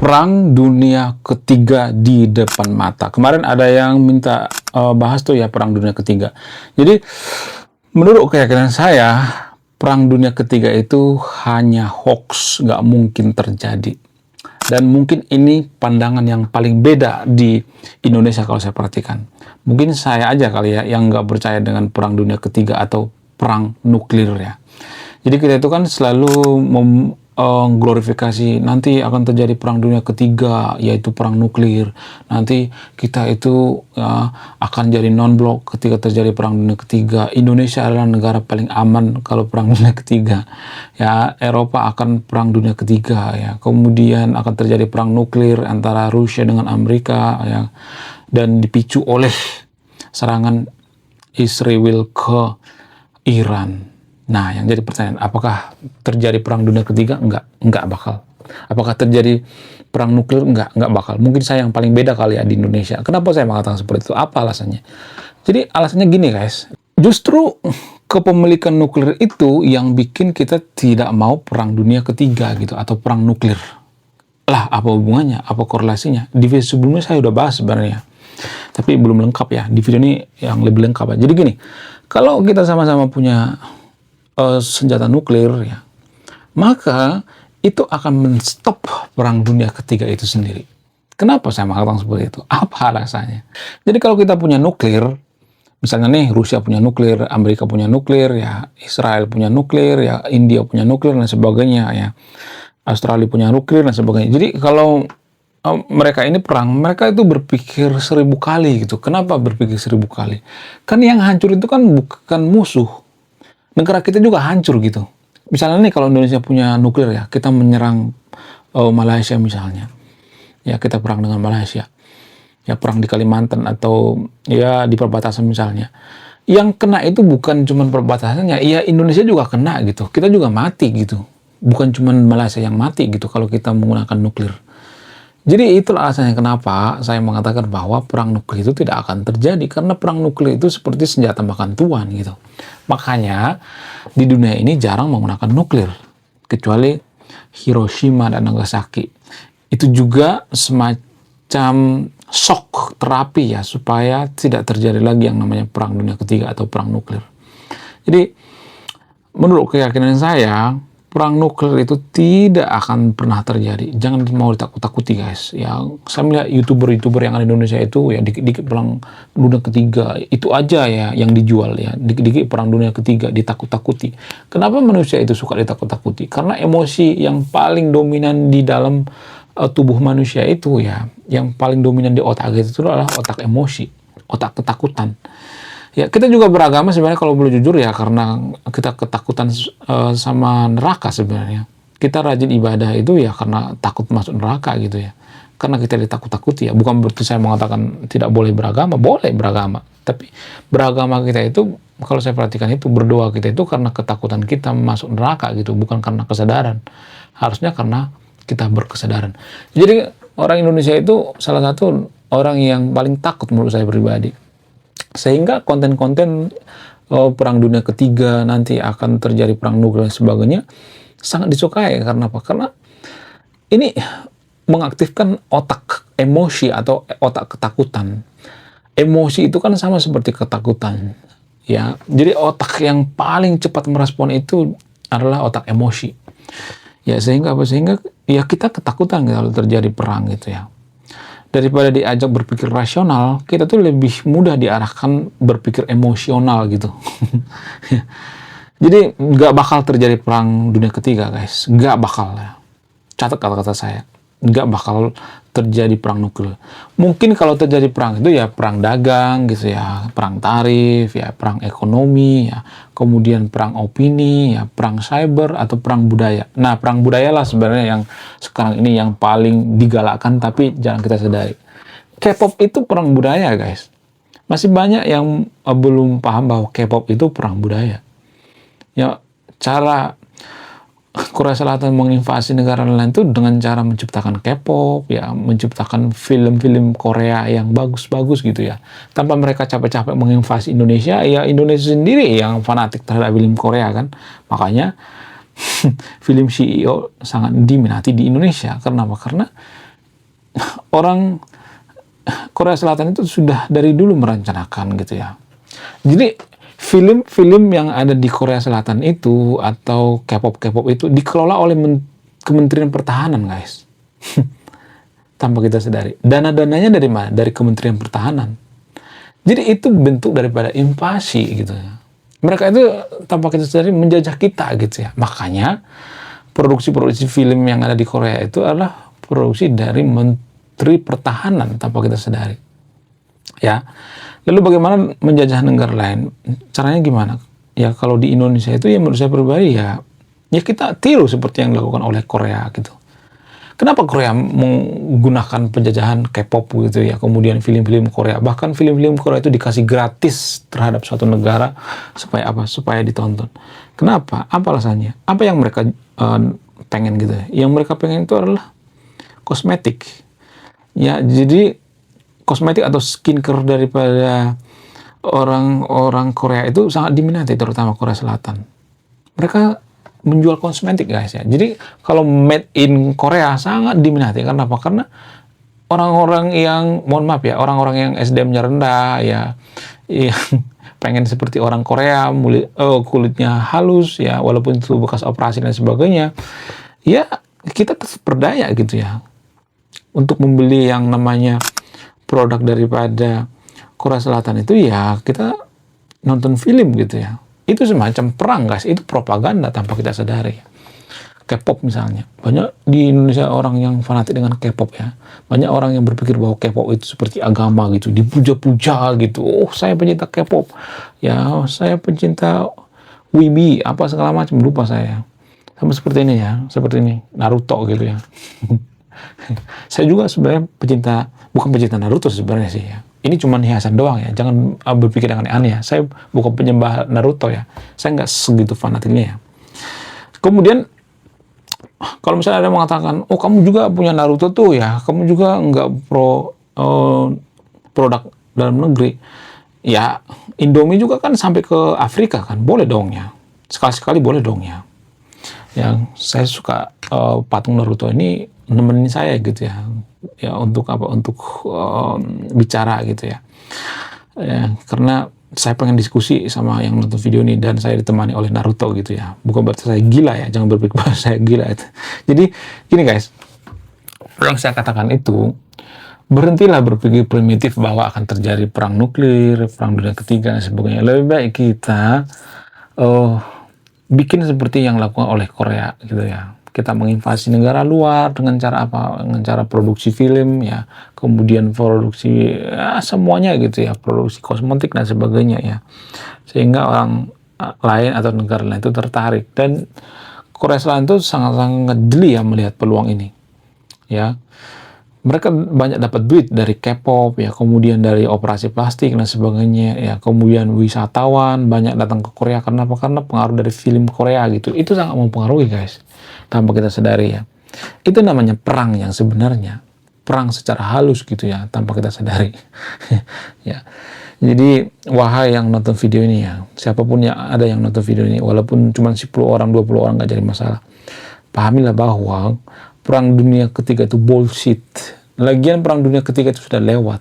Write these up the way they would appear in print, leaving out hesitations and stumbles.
Perang Dunia Ketiga di depan mata. Kemarin ada yang minta bahas tuh ya Perang Dunia Ketiga. Jadi menurut keyakinan saya, Perang Dunia Ketiga itu hanya hoax, nggak mungkin terjadi. Dan mungkin ini pandangan yang paling beda di Indonesia kalau saya perhatikan. Mungkin saya aja kali ya yang nggak percaya dengan Perang Dunia Ketiga atau perang nuklir ya. Jadi kita itu kan selalu glorifikasi nanti akan terjadi perang dunia ketiga, yaitu perang nuklir. Nanti kita itu akan jadi non-blok ketika terjadi perang dunia ketiga. Indonesia adalah negara paling aman kalau perang dunia ketiga. Ya, Eropa akan perang dunia ketiga ya. Kemudian akan terjadi perang nuklir antara Rusia dengan Amerika ya. Dan dipicu oleh serangan Israel ke Iran. Nah, yang jadi pertanyaan, apakah terjadi perang dunia ketiga? Enggak bakal. Apakah terjadi perang nuklir? Enggak bakal. Mungkin saya yang paling beda kali ya di Indonesia. Kenapa saya mengatakan seperti itu? Apa alasannya? Jadi alasannya gini guys, justru kepemilikan nuklir itu yang bikin kita tidak mau perang dunia ketiga gitu, atau perang nuklir. Lah, apa hubungannya? Apa korelasinya? Di video sebelumnya saya udah bahas sebenarnya. Tapi belum lengkap ya. Di video ini yang lebih lengkap ya. Jadi gini, kalau kita sama-sama punya senjata nuklir ya, maka itu akan menstop perang dunia ketiga itu sendiri. Kenapa saya mengatakan seperti itu? Apa alasannya? Jadi kalau kita punya nuklir, misalnya nih Rusia punya nuklir, Amerika punya nuklir, ya Israel punya nuklir, ya India punya nuklir dan sebagainya, ya Australia punya nuklir dan sebagainya. Jadi kalau mereka ini perang, mereka itu berpikir 1000 kali gitu. Kenapa berpikir 1000 kali? Kan yang hancur itu kan bukan musuh. Negara kita juga hancur gitu. Misalnya nih kalau Indonesia punya nuklir ya, kita menyerang Malaysia misalnya. Ya kita perang dengan Malaysia. Ya perang di Kalimantan atau ya di perbatasan misalnya. Yang kena itu bukan cuma perbatasannya, ya Indonesia juga kena gitu. Kita juga mati gitu. Bukan cuma Malaysia yang mati gitu kalau kita menggunakan nuklir. Jadi itulah alasannya kenapa saya mengatakan bahwa perang nuklir itu tidak akan terjadi, karena perang nuklir itu seperti senjata makan tuan gitu. Makanya di dunia ini jarang menggunakan nuklir, kecuali Hiroshima dan Nagasaki. Itu juga semacam shock terapi ya, supaya tidak terjadi lagi yang namanya perang dunia ketiga atau perang nuklir. Jadi menurut keyakinan saya, perang nuklir itu tidak akan pernah terjadi. Jangan mau ditakut-takuti guys. Ya, saya melihat youtuber yang ada di Indonesia itu ya dikit-dikit perang dunia ketiga itu aja ya yang dijual ya. Dikit-dikit perang dunia ketiga ditakut-takuti. Kenapa manusia itu suka ditakut-takuti? Karena emosi yang paling dominan di dalam tubuh manusia itu ya, yang paling dominan di otak itu adalah otak emosi, otak ketakutan. Ya, kita juga beragama sebenarnya kalau boleh jujur ya, karena kita ketakutan sama neraka sebenarnya. Kita rajin ibadah itu ya karena takut masuk neraka gitu ya. Karena kita ditakut-takuti ya. Bukan berarti saya mengatakan tidak boleh beragama, boleh beragama. Tapi beragama kita itu, kalau saya perhatikan itu, berdoa kita itu karena ketakutan kita masuk neraka gitu, bukan karena kesadaran. Harusnya karena kita berkesadaran. Jadi orang Indonesia itu salah satu orang yang paling takut menurut saya pribadi. Sehingga konten-konten perang dunia ketiga nanti akan terjadi perang nuklir dan sebagainya sangat disukai. Karena apa? Karena ini mengaktifkan otak emosi atau otak ketakutan. Emosi itu kan sama seperti ketakutan. Ya, jadi otak yang paling cepat merespon itu adalah otak emosi. Ya, sehingga apa? Sehingga ya kita ketakutan kalau terjadi perang gitu ya. Daripada diajak berpikir rasional, kita tuh lebih mudah diarahkan berpikir emosional gitu. Jadi nggak bakal terjadi perang dunia ketiga guys, nggak bakal ya. Catat kata-kata saya, nggak bakal terjadi perang nuklir. Mungkin kalau terjadi perang itu ya perang dagang gitu ya, perang tarif ya, perang ekonomi ya, kemudian perang opini ya, perang cyber atau perang budaya. Nah, perang budaya lah sebenarnya yang sekarang ini yang paling digalakkan, tapi jangan kita sadari. K-pop itu perang budaya guys. Masih banyak yang belum paham bahwa K-pop itu perang budaya. Ya, cara Korea Selatan menginvasi negara lain itu dengan cara menciptakan K-pop, ya, menciptakan film-film Korea yang bagus-bagus gitu ya. Tanpa mereka capek-capek menginvasi Indonesia, ya Indonesia sendiri yang fanatik terhadap film Korea kan. Makanya film CEO sangat diminati di Indonesia. Karena apa? Karena orang Korea Selatan itu sudah dari dulu merencanakan gitu ya. Jadi film-film yang ada di Korea Selatan itu atau K-pop itu dikelola oleh Kementerian Pertahanan, guys. Tanpa kita sadari. Dana-dananya dari mana? Dari Kementerian Pertahanan. Jadi itu bentuk daripada invasi gitu ya. Mereka itu tanpa kita sadari menjajah kita gitu ya. Makanya produksi-produksi film yang ada di Korea itu adalah produksi dari Menteri Pertahanan tanpa kita sadari. Ya. Lalu bagaimana menjajah negara lain? Caranya gimana? Ya kalau di Indonesia itu ya menurut saya pribadi ya kita tiru seperti yang dilakukan oleh Korea gitu. Kenapa Korea menggunakan penjajahan K-pop gitu ya, kemudian film-film Korea, bahkan film-film Korea itu dikasih gratis terhadap suatu negara supaya apa? Supaya ditonton. Kenapa? Apa alasannya? Apa yang mereka pengen gitu ya? Yang mereka pengen itu adalah kosmetik. Ya, jadi kosmetik atau skincare daripada orang-orang Korea itu sangat diminati, terutama Korea Selatan. Mereka menjual kosmetik, guys ya. Jadi kalau made in Korea sangat diminati. Karena apa? Karena orang-orang yang, mohon maaf ya, orang-orang yang SDM-nya rendah ya, yang pengen seperti orang Korea, kulitnya halus ya, walaupun itu bekas operasi dan sebagainya, ya kita terperdaya gitu ya untuk membeli yang namanya produk daripada Korea Selatan itu ya kita nonton film gitu ya. Itu semacam perang, guys. Itu propaganda tanpa kita sadari. K-pop misalnya. Banyak di Indonesia orang yang fanatik dengan K-pop ya. Banyak orang yang berpikir bahwa K-pop itu seperti agama gitu. Dipuja-puja gitu. Oh, saya pencinta K-pop. Ya, saya pencinta Wibi. Apa segala macam. Lupa saya. Sama seperti ini ya. Seperti ini. Naruto gitu ya. Saya juga sebenarnya bukan pecinta Naruto sebenarnya sih ya. Ini cuma hiasan doang ya, jangan berpikir yang aneh-aneh ya. Saya bukan penyembah Naruto ya, saya nggak segitu fanatiknya ya. Kemudian, kalau misalnya ada yang mengatakan, oh kamu juga punya Naruto tuh ya, kamu juga nggak produk dalam negeri. Ya, Indomie juga kan sampai ke Afrika kan, boleh dong ya. Sekali-sekali boleh dong ya. Yang saya suka patung Naruto ini nemenin saya gitu ya. Ya untuk apa? Untuk bicara gitu ya. Karena saya pengen diskusi sama yang nonton video ini dan saya ditemani oleh Naruto gitu ya. Bukan berarti saya gila ya, jangan berpikir bahwa saya gila itu. Jadi gini guys, yang saya katakan itu, berhentilah berpikir primitif bahwa akan terjadi perang nuklir, perang dunia ketiga dan sebagainya. Lebih baik kita bikin seperti yang dilakukan oleh Korea gitu ya. Kita menginvasi negara luar dengan cara apa? Dengan cara produksi film ya, kemudian produksi ya, semuanya gitu ya, produksi kosmetik dan sebagainya ya. Sehingga orang lain atau negara lain itu tertarik, dan Korea Selatan itu sangat-sangat jeli ya melihat peluang ini. Ya. Mereka banyak dapat duit dari K-pop ya, kemudian dari operasi plastik dan sebagainya ya, kemudian wisatawan banyak datang ke Korea karena apa? Karena pengaruh dari film Korea gitu. Itu sangat mempengaruhi guys, tanpa kita sadari ya. Itu namanya perang yang sebenarnya, perang secara halus gitu ya, tanpa kita sadari. Ya. Jadi wahai yang nonton video ini ya, siapapun yang ada yang nonton video ini, walaupun cuma 10 orang, 20 orang nggak jadi masalah. Pahamilah bahwa perang dunia ketiga itu bullshit. Lagian perang dunia ketiga itu sudah lewat.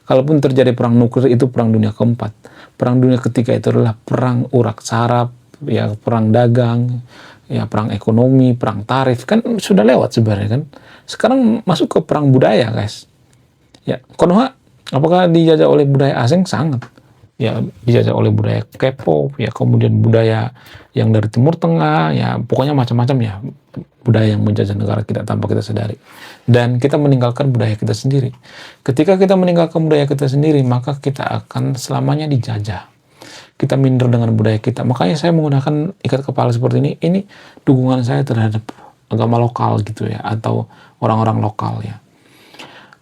Kalaupun terjadi perang nuklir itu perang dunia keempat. Perang dunia ketiga itu adalah perang urak saraf, ya perang dagang, ya perang ekonomi, perang tarif, kan sudah lewat sebenarnya kan. Sekarang masuk ke perang budaya guys. Ya, Konoha apakah dijajah oleh budaya asing? Sangat. Ya dijajah oleh budaya K-pop, ya kemudian budaya yang dari Timur Tengah, ya pokoknya macam-macam ya budaya yang menjajah negara kita tanpa kita sadari. Dan kita meninggalkan budaya kita sendiri. Ketika kita meninggalkan budaya kita sendiri, maka kita akan selamanya dijajah. Kita minder dengan budaya kita. Makanya saya menggunakan ikat kepala seperti ini. Ini dukungan saya terhadap agama lokal gitu ya, atau orang-orang lokal ya.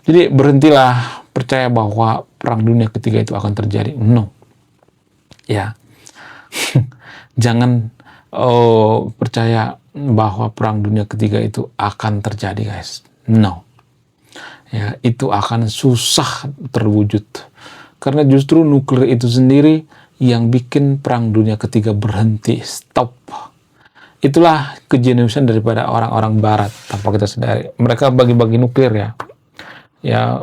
Jadi berhentilah percaya bahwa perang dunia ketiga itu akan terjadi. No. Ya. Jangan percaya bahwa perang dunia ketiga itu akan terjadi, guys. No. Ya, itu akan susah terwujud. Karena justru nuklir itu sendiri yang bikin perang dunia ketiga berhenti, stop. Itulah kejeniusan daripada orang-orang barat tanpa kita sadari. Mereka bagi-bagi nuklir ya. Ya,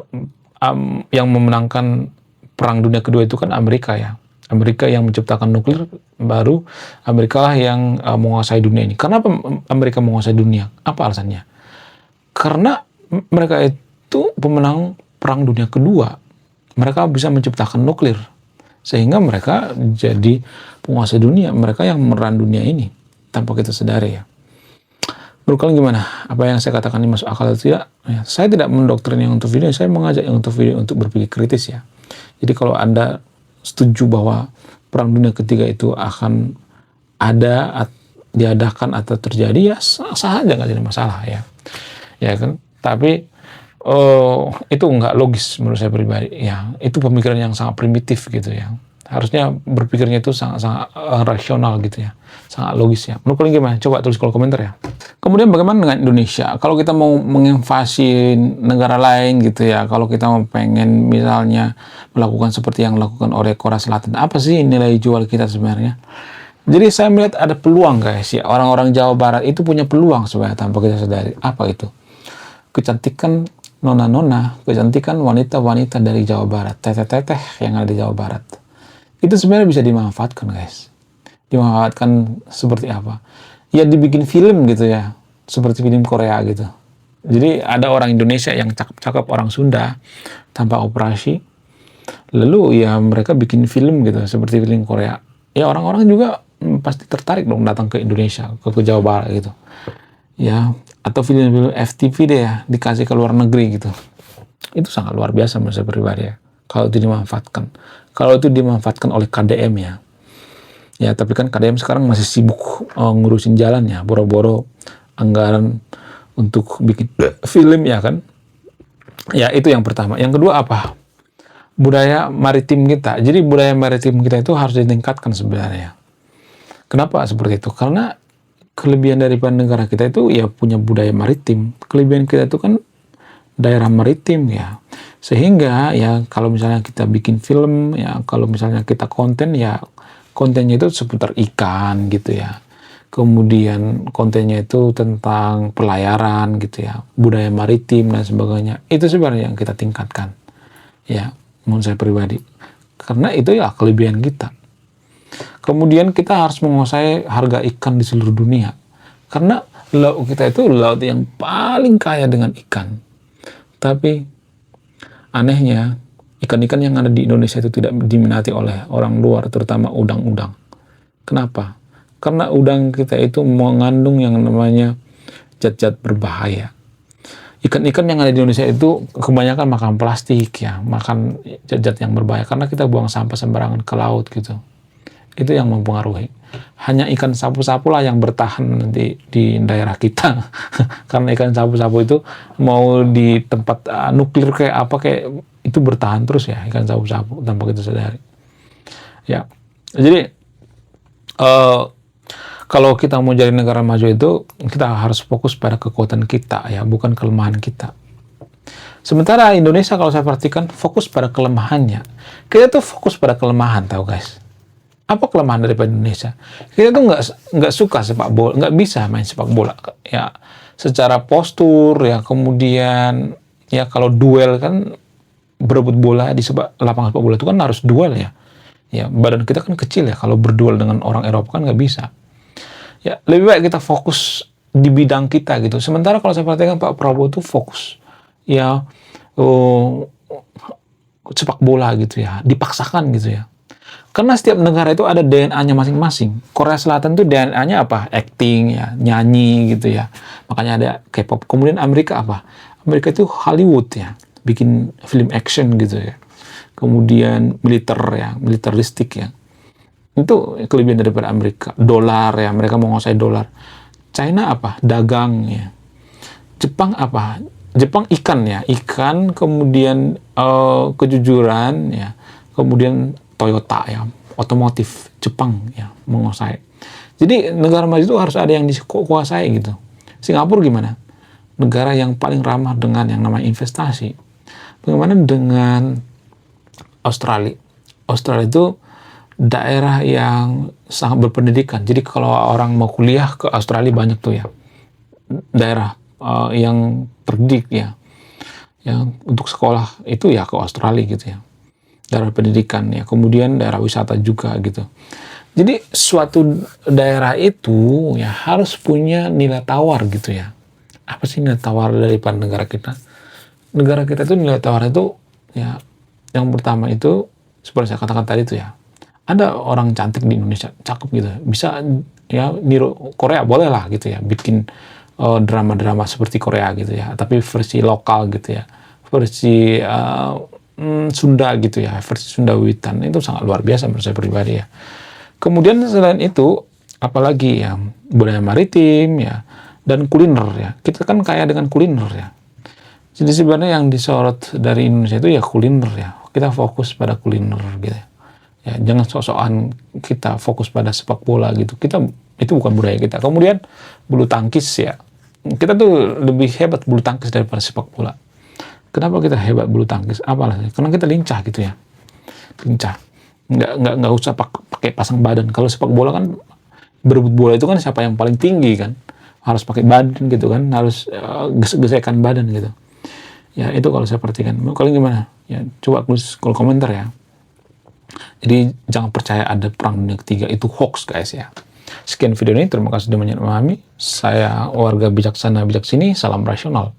yang memenangkan Perang Dunia Kedua itu kan Amerika ya. Amerika yang menciptakan nuklir, baru Amerika lah yang menguasai dunia ini. Kenapa Amerika menguasai dunia? Apa alasannya? Karena mereka itu pemenang Perang Dunia Kedua. Mereka bisa menciptakan nuklir. Sehingga mereka jadi penguasa dunia. Mereka yang memeran dunia ini. Tanpa kita sadari ya. Menurut kalian gimana? Apa yang saya katakan ini masuk akal atau tidak? Ya, saya tidak mendoktrin yang untuk video. Saya mengajak yang untuk video untuk berpikir kritis ya. Jadi kalau Anda setuju bahwa Perang Dunia Ketiga itu akan ada, diadakan atau terjadi, ya sah aja, nggak ada masalah ya. Ya kan? Tapi itu nggak logis menurut saya pribadi. Ya, itu pemikiran yang sangat primitif gitu ya. Harusnya berpikirnya itu sangat rasional gitu ya. Sangat logis ya. Menurut kalian gimana? Coba tulis kolom komentar ya. Kemudian bagaimana dengan Indonesia? Kalau kita mau menginvasi negara lain gitu ya, kalau kita mau pengen misalnya melakukan seperti yang dilakukan oleh Korea Selatan, apa sih nilai jual kita sebenarnya? Jadi saya melihat ada peluang guys ya, orang-orang Jawa Barat itu punya peluang sebenarnya tanpa kita sadari. Apa itu? Kecantikan nona-nona, kecantikan wanita-wanita dari Jawa Barat, teteh-teteh yang ada di Jawa Barat. Itu sebenarnya bisa dimanfaatkan guys. Dimanfaatkan seperti apa? Ya dibikin film gitu ya, seperti film Korea gitu. Jadi ada orang Indonesia yang cakep-cakep orang Sunda tanpa operasi, lalu ya mereka bikin film gitu seperti film Korea. Ya orang-orang juga pasti tertarik dong datang ke Indonesia, ke Jawa Barat gitu. Ya, atau film-film FTV deh ya, dikasih ke luar negeri gitu. Itu sangat luar biasa menurut saya pribadi ya. Kalau itu dimanfaatkan. Kalau itu dimanfaatkan oleh KDM ya. Ya, tapi kan KDM sekarang masih sibuk ngurusin jalan ya, boro-boro anggaran untuk bikin film ya kan. Ya, itu yang pertama. Yang kedua apa? Budaya maritim kita. Jadi budaya maritim kita itu harus ditingkatkan sebenarnya. Kenapa seperti itu? Karena kelebihan daripada negara kita itu ya punya budaya maritim. Kelebihan kita itu kan daerah maritim ya. Sehingga ya kalau misalnya kita bikin film ya, kalau misalnya kita konten ya, kontennya itu seputar ikan gitu ya. Kemudian kontennya itu tentang pelayaran gitu ya, budaya maritim dan sebagainya. Itu sebenarnya yang kita tingkatkan. Ya, menurut saya pribadi. Karena itu ya kelebihan kita. Kemudian kita harus menguasai harga ikan di seluruh dunia. Karena laut kita itu laut yang paling kaya dengan ikan. Tapi anehnya ikan-ikan yang ada di Indonesia itu tidak diminati oleh orang luar, terutama udang-udang. Kenapa? Karena udang kita itu mengandung yang namanya zat-zat berbahaya. Ikan-ikan yang ada di Indonesia itu kebanyakan makan plastik ya, makan zat-zat yang berbahaya karena kita buang sampah sembarangan ke laut gitu. Itu yang mempengaruhi. Hanya ikan sapu-sapu lah yang bertahan di daerah kita. Karena ikan sapu-sapu itu mau di tempat nuklir kayak apa kayak itu bertahan terus ya, ikan sapu-sapu tanpa kita sadari. Ya, jadi kalau kita mau jadi negara maju itu kita harus fokus pada kekuatan kita ya, bukan kelemahan kita. Sementara Indonesia kalau saya perhatikan fokus pada kelemahannya. Kita tuh fokus pada kelemahan, tahu guys. Apa kelemahan daripada Indonesia? Kita tuh nggak suka sepak bola, nggak bisa main sepak bola ya. Secara postur ya, kemudian ya kalau duel kan, berebut bola di lapangan sepak bola itu kan harus duel ya. Ya badan kita kan kecil ya, kalau berduel dengan orang Eropa kan nggak bisa. Ya lebih baik kita fokus di bidang kita gitu. Sementara kalau saya perhatikan Pak Prabowo itu fokus ya sepak bola gitu ya, dipaksakan gitu ya. Karena setiap negara itu ada DNA-nya masing-masing. Korea Selatan itu DNA-nya apa? Acting ya, nyanyi gitu ya. Makanya ada K-pop. Kemudian Amerika apa? Amerika itu Hollywood ya, bikin film action gitu ya. Kemudian militer ya, militeristik ya. Itu kelebihan daripada Amerika. Dolar ya, mereka mau menguasai dolar. China apa? Dagang ya. Jepang apa? Jepang ikan ya, ikan, kemudian kejujuran ya, kemudian Toyota ya, otomotif Jepang ya menguasai. Jadi negara maju itu harus ada yang dikuasai gitu. Singapura gimana? Negara yang paling ramah dengan yang namanya investasi. Bagaimana dengan Australia? Australia itu daerah yang sangat berpendidikan. Jadi kalau orang mau kuliah ke Australia banyak tuh ya. Daerah yang terdidik ya. yang untuk sekolah itu ya ke Australia gitu ya, daerah pendidikan ya, kemudian daerah wisata juga gitu. Jadi suatu daerah itu ya harus punya nilai tawar gitu ya. Apa sih nilai tawar daripada negara kita? Negara kita itu nilai tawar itu ya, yang pertama itu seperti saya katakan tadi itu ya, ada orang cantik di Indonesia, cakep gitu, bisa ya niru Korea boleh lah gitu ya, bikin drama-drama seperti Korea gitu ya, tapi versi lokal gitu ya, versi Sunda gitu ya, versi Sunda Witan, itu sangat luar biasa menurut saya pribadi ya. Kemudian selain itu, apalagi ya, budaya maritim ya, dan kuliner ya, kita kan kaya dengan kuliner ya. Jadi sebenarnya yang disorot dari Indonesia itu ya kuliner ya, kita fokus pada kuliner gitu ya, jangan sok-sokan kita fokus pada sepak bola gitu, kita itu bukan budaya kita. Kemudian bulu tangkis ya, kita tuh lebih hebat bulu tangkis daripada sepak bola. Kenapa kita hebat bulu tangkis? Apalah, karena kita lincah gitu ya, lincah, nggak usah pakai pasang badan. Kalau sepak bola kan, berebut bola itu kan siapa yang paling tinggi kan, harus pakai badan gitu kan, harus gesek-gesekan badan gitu ya. Itu kalau saya perhatikan. Kalian gimana ya, coba tulis kolom komentar ya. Jadi jangan percaya ada perang dunia ketiga, itu hoax guys ya. Sekian video ini, terima kasih sudah memahami. Saya warga bijaksana bijak sini, salam rasional.